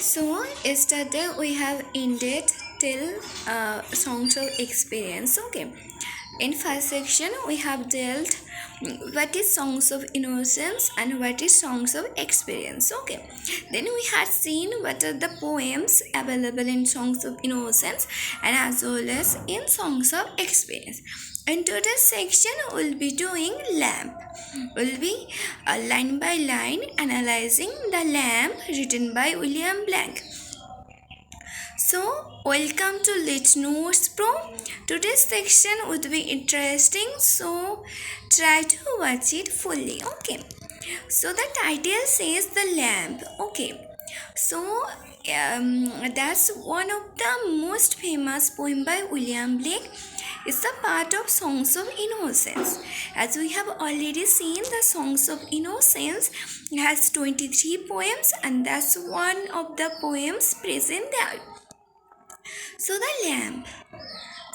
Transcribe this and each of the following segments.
So, yesterday we have ended till songs of experience. Okay, in first section we have dealt what is songs of innocence and what is songs of experience. Okay, then we had seen what are the poems available in songs of innocence and as well as in songs of experience. In today's section we'll be doing lamp. We'll be line by line analyzing the lamp written by William Blank. So, welcome to Lit Notes Pro. Today's section would be interesting, so try to watch it fully. Okay. So the title says the lamp. Okay. So that's one of the most famous poem by William Blake. It's a part of Songs of Innocence. As we have already seen, the Songs of Innocence has 23 poems, and that's one of the poems present there. So the lamp.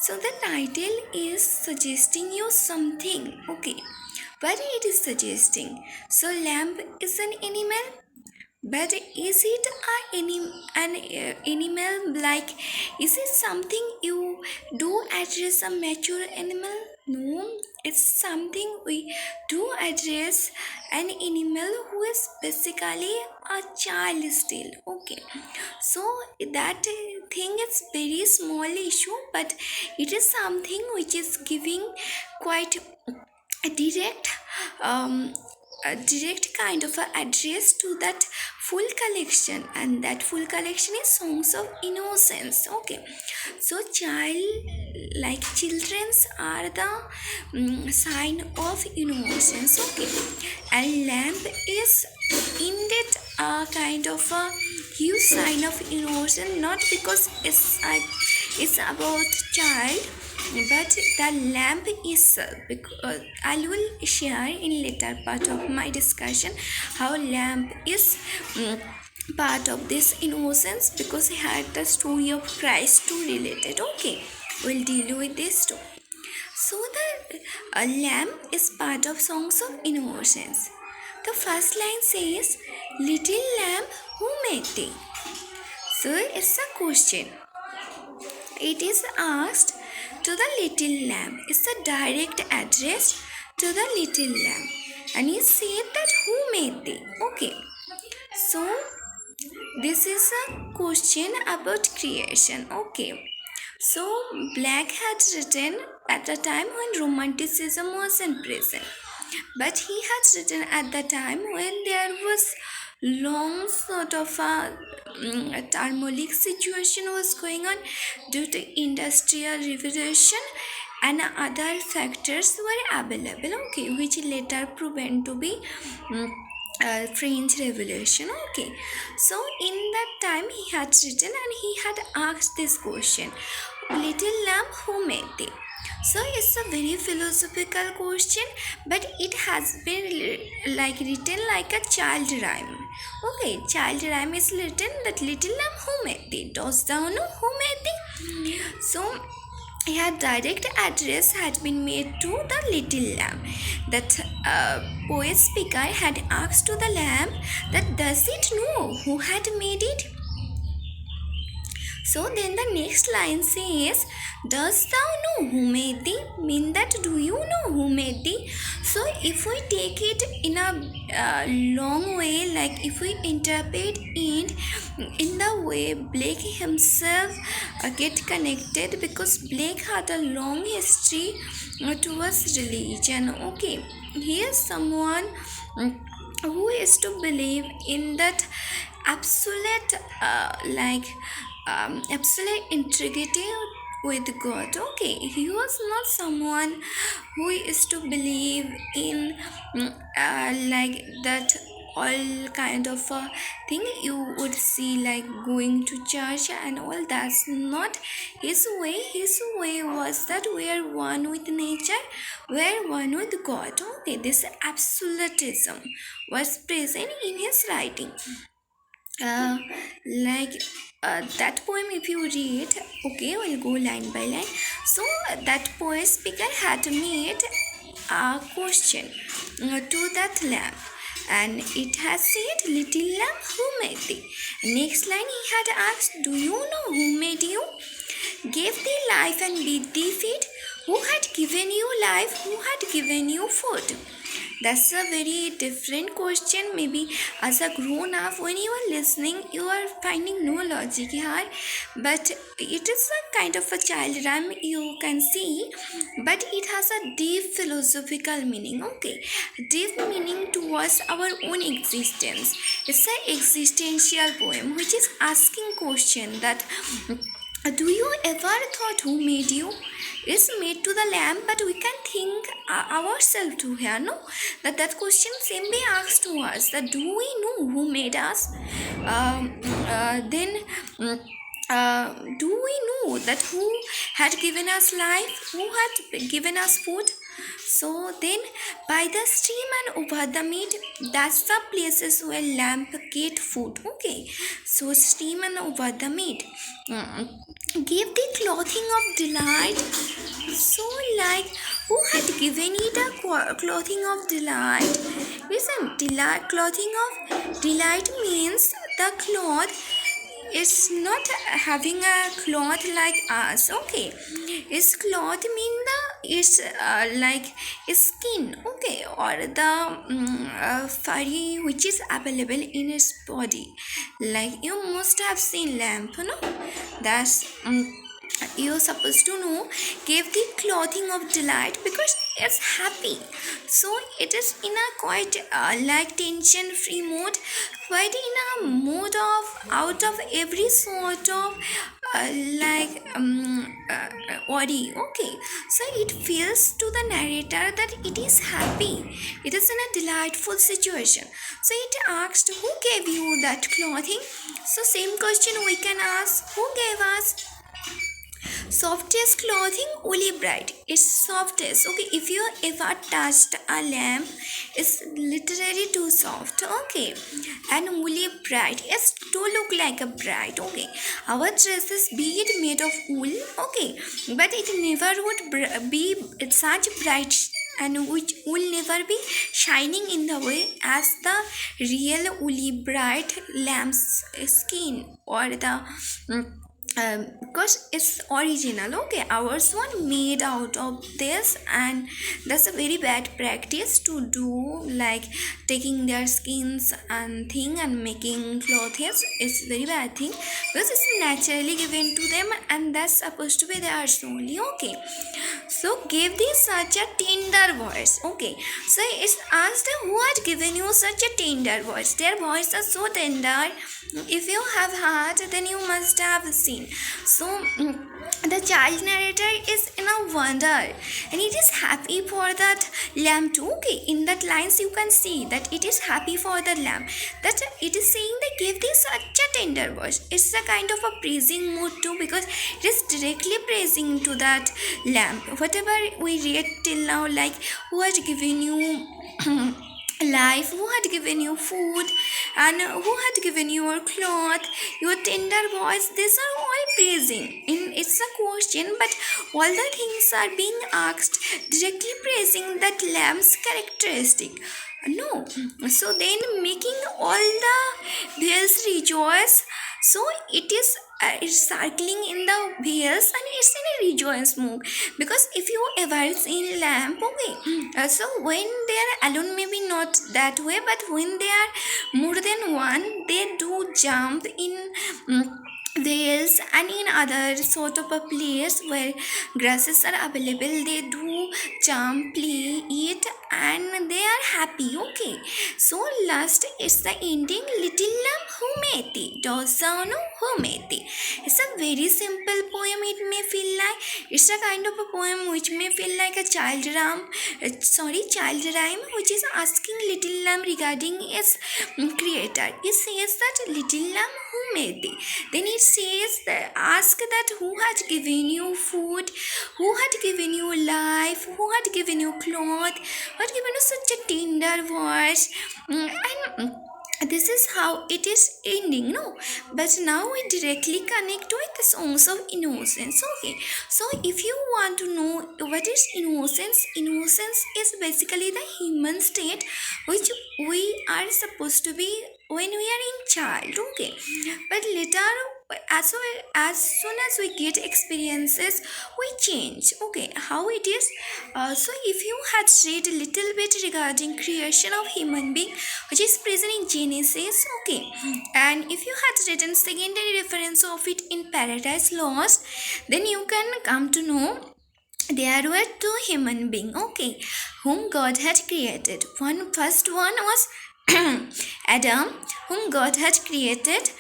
So the title is suggesting you something. Okay. What it is suggesting? So lamp is an animal. But is it an animal? Like, is it something you do address a mature animal? No, it's something we do address an animal who is basically a child still. Okay, so that thing is very small issue, but it is something which is giving quite a um, direct kind of a address to that full collection, and that full collection is Songs of Innocence. Okay, so children's are the sign of innocence. Okay, and lamp is indeed a kind of a huge sign of innocence, not because it's about child, but the lamp is because I will share in later part of my discussion how lamp is part of this innocence, because he had the story of Christ too related. Okay, we'll deal with this too. So the lamp is part of Songs of Innocence. The first line says, "Little lamp, who made thee?" So it's a question. It is asked to the little lamb. It's a direct address to the little lamb. And he said that who made thee? Okay. So this is a question about creation. Okay. So Black had written at a time when romanticism wasn't present. But he had written at the time when there was long sort of a turmoilic situation was going on due to industrial revolution, and other factors were available, okay, which later proven to be French Revolution. Okay, so in that time he had written and he had asked this question, "Little lamb, who made thee?" So it's a very philosophical question, but it has been written like a child rhyme. Okay, child rhyme is written that little lamb, who made thee? Dost thou know who made thee? So a direct address had been made to the little lamb. That poet speaker had asked to the lamb that does it know who had made it? So then the next line says, "Dost thou know who made thee?" Mean that do you know who made thee? So if we take it in a long way, like if we interpret it in the way Blake himself get connected, because Blake had a long history towards religion. Okay, he is someone who is to believe in that absolute absolute integrity with God. Okay, he was not someone who is to believe in like that all kind of a thing you would see, like going to church and all. That's not his way. His way was that we are one with nature, we are one with God. Okay, this absolutism was present in his writing. uh, like that poem, if you read, okay, we'll go line by line. So that poet speaker had made a question to that lamp, and it has said, "Little lamb, who made thee?" Next line he had asked, "Do you know who made you? Gave thee life and bid thee feed? Who had given you life? Who had given you food?" That's a very different question. Maybe as a grown up, when you are listening, you are finding no logic here. But it is a kind of a child rhyme you can see, but it has a deep philosophical meaning. Okay, deep meaning towards our own existence. It's an existential poem which is asking question that, do you ever thought who made you? It's made to the lamb, but we can think ourselves too here, no? That question same be asked to us, that do we know who made us? Then do we know that who had given us life, who had given us food? So then, by the stream and over the mead, that's the places where lamb get food. Okay, so stream and over the mead. Give the clothing of delight. So, like, who had given it a clothing of delight? Listen, delight, clothing of delight means the cloth is not having a cloth like us. Okay, its cloth mean the it's like skin. Okay, or the furry which is available in its body. Like you must have seen lamp, no? That's you're supposed to know, gave the clothing of delight because it's happy. So it is in a quite like tension free mode, quite in a mode of out of every sort of worry. Okay, so it feels to the narrator that it is happy, it is in a delightful situation. So it asked, who gave you that clothing? So same question we can ask, who gave us? Softest clothing, woolly bright. It's softest. Okay, if you ever touched a lamb, it's literally too soft. Okay, and woolly bright. It's to look like a bright. Okay, our dresses be it made of wool. Okay, but it never would be such bright, and which will never be shining in the way as the real woolly bright lamb's skin, or the because it's original. Okay, ours one made out of this, and that's a very bad practice to do, like taking their skins and thing and making clothes. It's very bad thing because it's naturally given to them, and that's supposed to be theirs only. Okay, so gave this such a tender voice. Okay, so it's asked, who had given you such a tender voice? Their voice is so tender, if you have heard, then you must have seen. So the child narrator is in a wonder, and it is happy for that lamb too. Okay, in that lines you can see that it is happy for the lamb, that it is saying they gave this such a tender voice. It's a kind of a praising mood too, because it is directly praising to that lamb. Whatever we read till now, like who had given you life, who had given you food, and who had given you your cloth, your tender voice, these are all praising. It's a question, but all the things are being asked directly praising that lamb's characteristic. No, so then making all the whales rejoice. So it is it's circling in the wheels, and it's in a rejoice mood, because if you ever seen lamp, okay, so when they are alone, maybe not that way, but when they are more than one, they do jump in whales and in other sort of a place where grasses are available. They do jump, play, eat, and they are happy. Okay, so last is the ending, little lamb who made thee, does thou know who made thee? It's a very simple poem. It may feel like it's a kind of a poem which may feel like a child rhyme, which is asking little lamb regarding its creator. It says that little lamb who made thee. Then it says that ask that who had given you food, who had given you life, who had given you cloth, who had given you such a tender voice, and this is how it is ending, no? But now we directly connect with the songs of innocence. Okay, so if you want to know what is innocence, innocence is basically the human state which we are supposed to be when we are in child. Okay, but later, as soon as we get experiences, we change. Okay, how it is? So if you had read a little bit regarding creation of human being, which is present in Genesis, okay, and if you had written secondary reference of it in Paradise Lost, then you can come to know there were two human beings, okay, whom God had created. First one was Adam, whom God had created,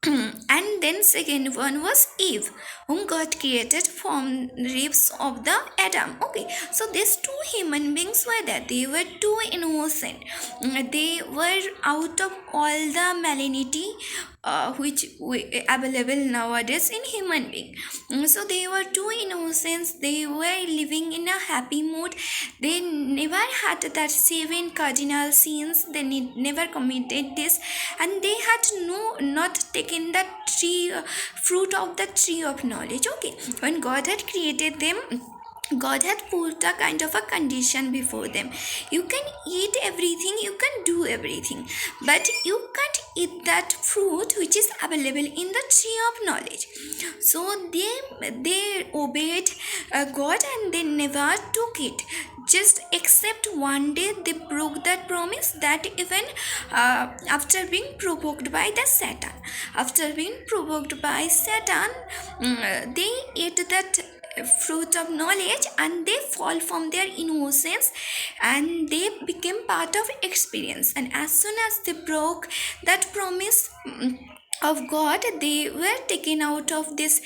and then second one was Eve, whom God created from ribs of the Adam. Okay, so these two human beings were there. They were too innocent. They were out of all the malignity which available nowadays in human being. So they were too innocent. They were living in a happy mood. They never had that 7 cardinal sins. They never committed this, and they had not taken the fruit of the tree of knowledge. Okay, when God had created them, God had put a kind of a condition before them. You can eat everything, you can do everything, but you can't eat that fruit which is available in the tree of knowledge. So they obeyed God, and they never took it. Just except one day they broke that promise, that even after being provoked by the Satan. After being provoked by Satan, they ate that fruit of knowledge, and they fall from their innocence, and they became part of experience. And as soon as they broke that promise of God, they were taken out of this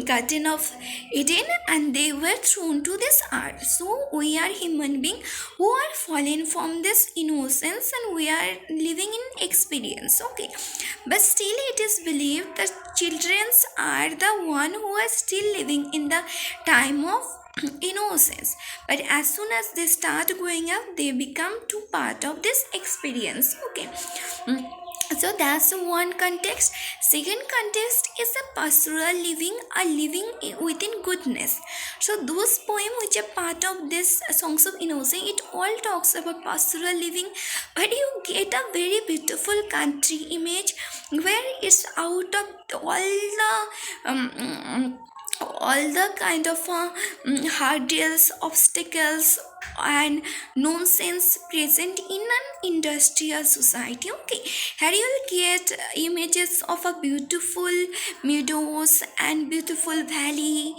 garden of Eden, and they were thrown to this earth. So we are human beings who are fallen from this innocence, and we are living in experience. Okay, but still it is believed that children are the one who are still living in the time of innocence, but as soon as they start growing up, they become too part of this experience. Okay, so that's one context. Second context is a pastoral living, a living within goodness. So those poems which are part of this songs of innocence, it all talks about pastoral living, but you get a very beautiful country image where it's out of all the kind of hurdles, obstacles, and nonsense present in an industrial society. Okay, here you'll get images of a beautiful meadows and beautiful valley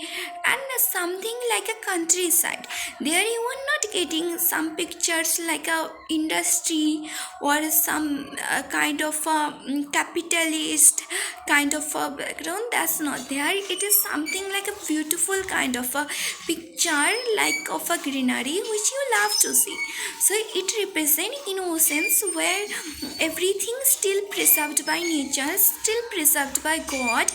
and something like a countryside. There you are not getting some pictures like a industry or some kind of a capitalist kind of a background. That's not there. It is something like a beautiful kind of a picture, like of a greenery which you love to see. So it represents innocence, where everything still preserved by nature, still preserved by God,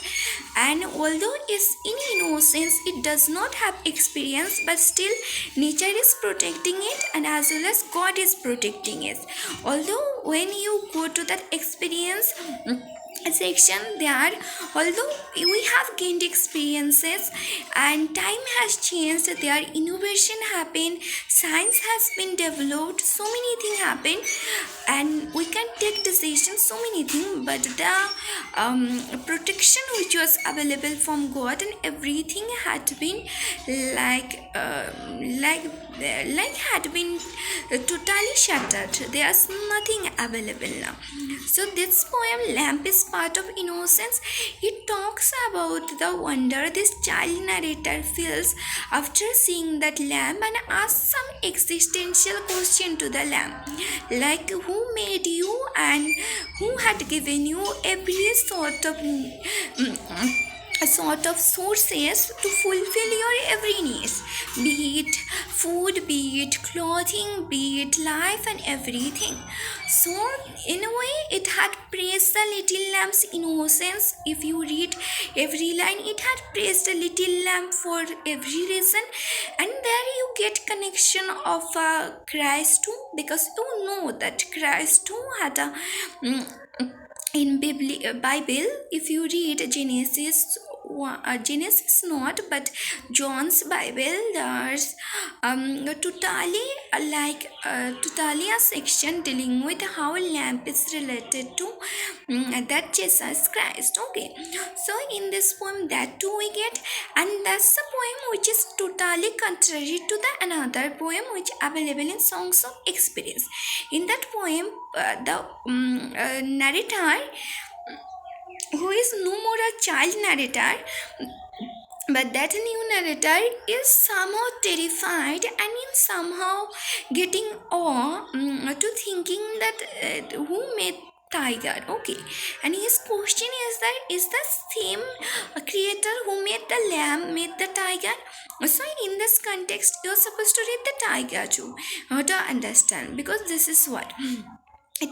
and although it's in innocence, it does not have experience, but still nature is protecting it, and as well as God is protecting it. Although when you go to that experience section there, although we have gained experiences and time has changed, there innovation happened, science has been developed, so many things happen, and we can take decisions, so many things, but the protection which was available from God and everything had been like had been totally shattered. There's nothing available now. So this poem Lamp is part of innocence. It talks about the wonder this child narrator feels after seeing that lamp, and asks some existential question to the lamp, like who made you and who had given you every sort of a sort of sources to fulfill your every needs, be it food, be it clothing, be it life, and everything. So in a way it had praised the little lamb's innocence. If you read every line, it had praised the little lamb for every reason. And there you get connection of Christ too, because you know that Christ too had a in Bible. If you read Genesis, Genesis not, but John's Bible, there's totally totally a section dealing with how lamp is related to that Jesus Christ. Okay, so in this poem that too we get, and that's the poem which is totally contrary to the another poem which available in Songs of Experience. In that poem, the narrator, who is no more a child narrator, but that new narrator is somehow terrified and in somehow getting awe to thinking that who made tiger. Okay, and his question is that is the same creator who made the lamb made the tiger. So in this context you're supposed to read the tiger too, to understand, because this is what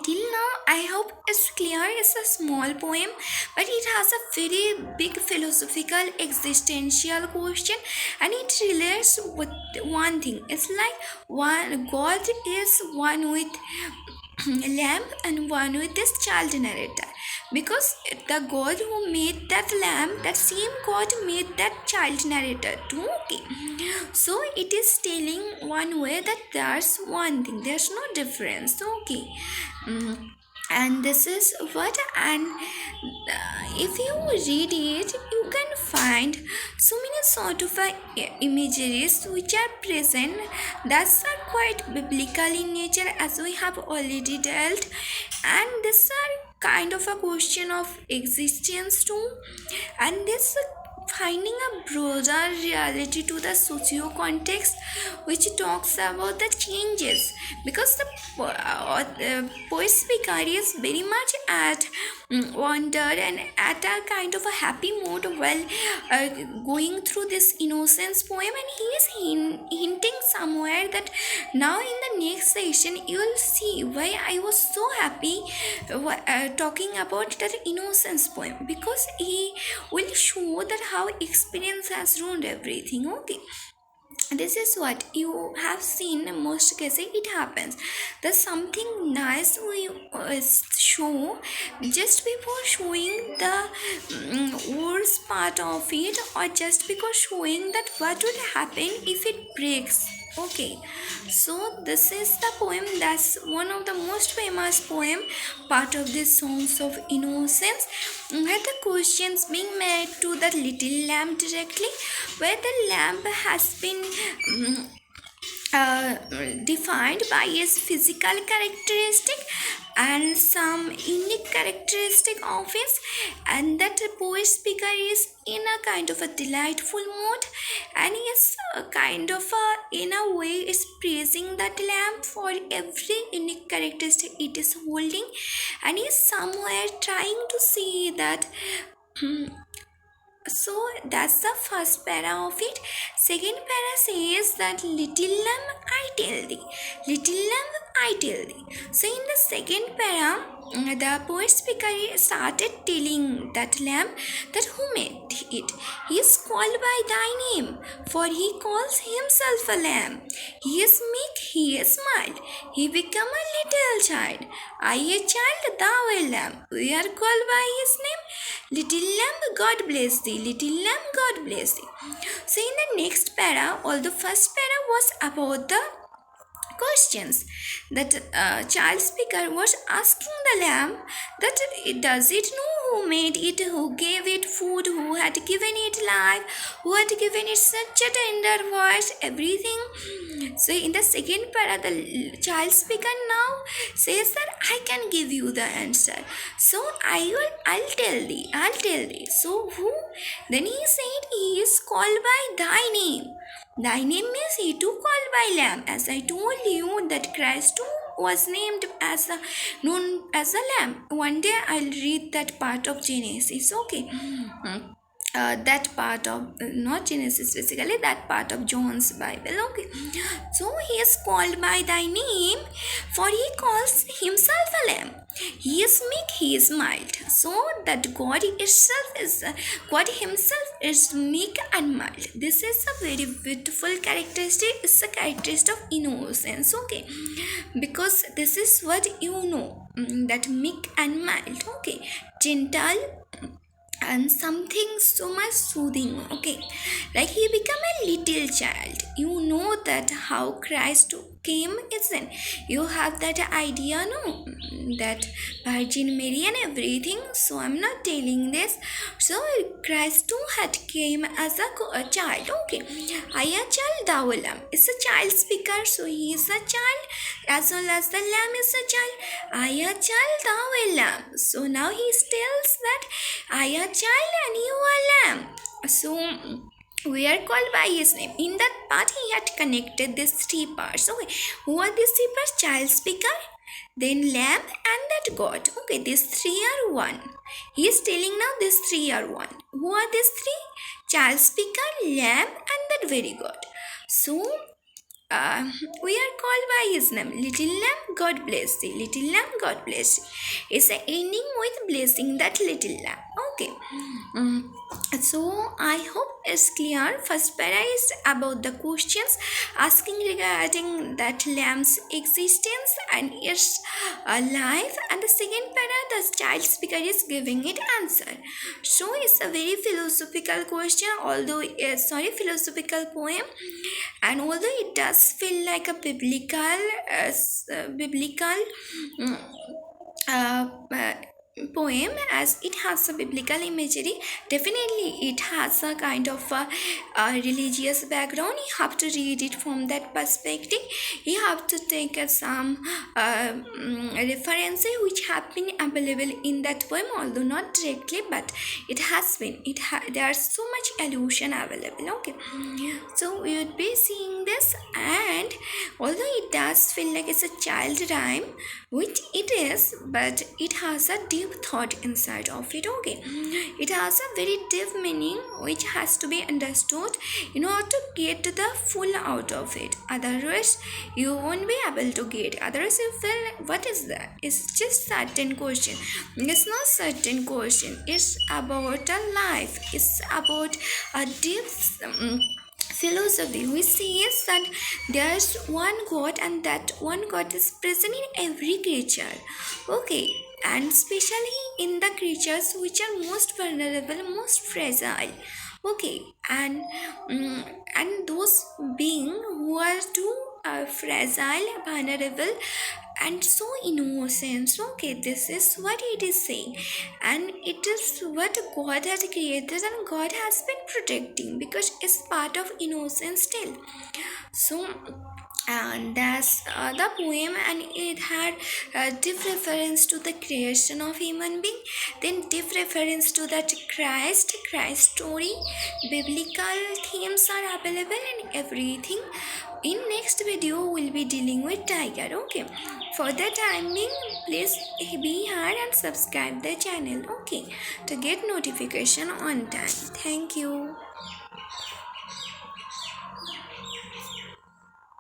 till now I hope it's clear. It's a small poem, but it has a very big philosophical existential question, and it relates with one thing. It's like one God is one with lamb and one with this child narrator, because the God who made that lamb, that same God made that child narrator too. Okay, so it is telling one way that there's one thing, there's no difference. Okay. Mm, and this is what, and if you read it you can find so many sort of imageries which are present that are quite biblical in nature, as we have already dealt, and this are kind of a question of existence too, and this finding a broader reality to the socio context which talks about the changes, because the poet speaker is very much at wonder and at a kind of a happy mood while uh, going through this innocence poem, and he is hinting somewhere that now in the next session you will see why I was so happy talking about that innocence poem, because he will show that how experience has ruined everything. Okay, this is what you have seen in most cases it happens. There's something nice we show just before showing the worst part of it, or just because showing that what would happen if it breaks. Okay, so this is the poem, that's one of the most famous poem, part of the Songs of Innocence, where the questions being made to the little lamb directly, where the lamb has been uh, defined by its physical characteristic and some unique characteristic of it, and that the poet speaker is in a kind of a delightful mood, and is a kind of a in a way is praising that lamp for every unique characteristic it is holding, and is somewhere trying to see that so that's the first para of it. Second para says that little lamb I tell thee, little lamb I tell thee. So in the second para, the poet speaker started telling that lamb that who made it. He is called by thy name, for he calls himself a lamb. He is meek, he is mild, he become a little child. I a child, thou a lamb. We are called by his name. Little lamb, God bless thee. Little lamb, God bless thee. So in the next para, all the first para was about the questions that child speaker was asking the lamb that does it know who made it, who gave it food, who had given it life, who had given it such a tender voice, everything. So in the second para, the child speaker now says that I can give you the answer, so I'll tell thee. So who? Then he said he is called by thy name. Thy name is he too called by lamb. As I told you that Christ too was named as a known as a lamb. One day I'll read that part of Genesis. Okay. that part of not Genesis, basically that part of John's Bible. Okay, so he is called by thy name, for he calls himself a lamb. He is meek, he is mild. So that God himself is meek and mild. This is a very beautiful characteristic. It's a characteristic of innocence. Okay, because this is what that meek and mild. Okay, gentle and something so much soothing. Okay, like he become a little child. That how Christ came, isn't? You have that idea, no? That Virgin Mary and everything. So I'm not telling this. So Christ too had came as a child. Okay, I a child, thou a lamb. It's a child speaker, so he is a child as well as the lamb is a child. I a child, thou a lamb. So now he tells that I a child and you a lamb. So we are called by his name. In that part, he had connected these three parts. Okay, who are these three parts? Child speaker, then lamb, and that God. Okay, these three are one. He is telling now these three are one. Who are these three? Child speaker, lamb, and that very God. So we are called by his name. Little lamb, God bless thee. Little lamb, God bless thee. It's ending with blessing that little lamb. Okay. So I hope it's clear. First para is about the questions asking regarding that lamb's existence and its life, and the second para the child speaker is giving it answer. So it's a very philosophical question, philosophical poem, and although it does feel like a biblical mm, poem, as it has a biblical imagery, definitely it has a kind of a religious background. You have to read it from that perspective. You have to take some references which have been available in that poem, although not directly, but it has been. There's so much allusion available. Okay, so we would be seeing this, and although it does feel like it's a child rhyme, which it is, but it has a deep thought inside of it. Okay, it has a very deep meaning which has to be understood in order to get the full out of it. Otherwise you won't be able to get. Otherwise you feel, what is that? It's just certain question. It's not certain question. It's about a life. It's about a deep philosophy. We see is that there's one God, and that one God is present in every creature. Okay, and especially in the creatures which are most vulnerable, most fragile. Okay, and those beings who are too fragile, vulnerable, and so innocent. Okay, this is what it is saying, and it is what God has created and God has been protecting, because it's part of innocence still. So and that's the poem, and it had deep reference to the creation of human being, then deep reference to that Christ story. Biblical themes are available and everything. In next video we'll be dealing with tiger. Okay, for the time being, please be here and subscribe the channel, okay, to get notification on time. Thank you.